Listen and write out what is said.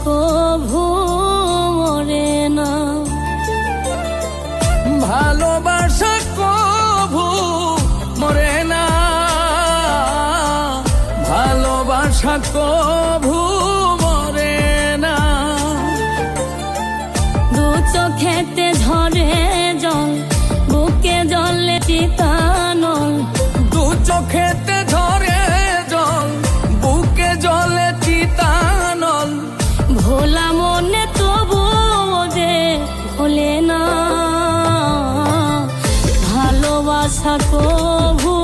কভু মরে না, ভালোবাসা কভু মরে না, ভালোবাসা কভু মরে না। দু চোখেতে ঝরে জল, বুকে জলে চিতানল, দু চোখেতে ঝরে জল, বুকে জলে চিতানল। ভোলা মনে তবু যে ভোলে না, ভালোবাসা কভু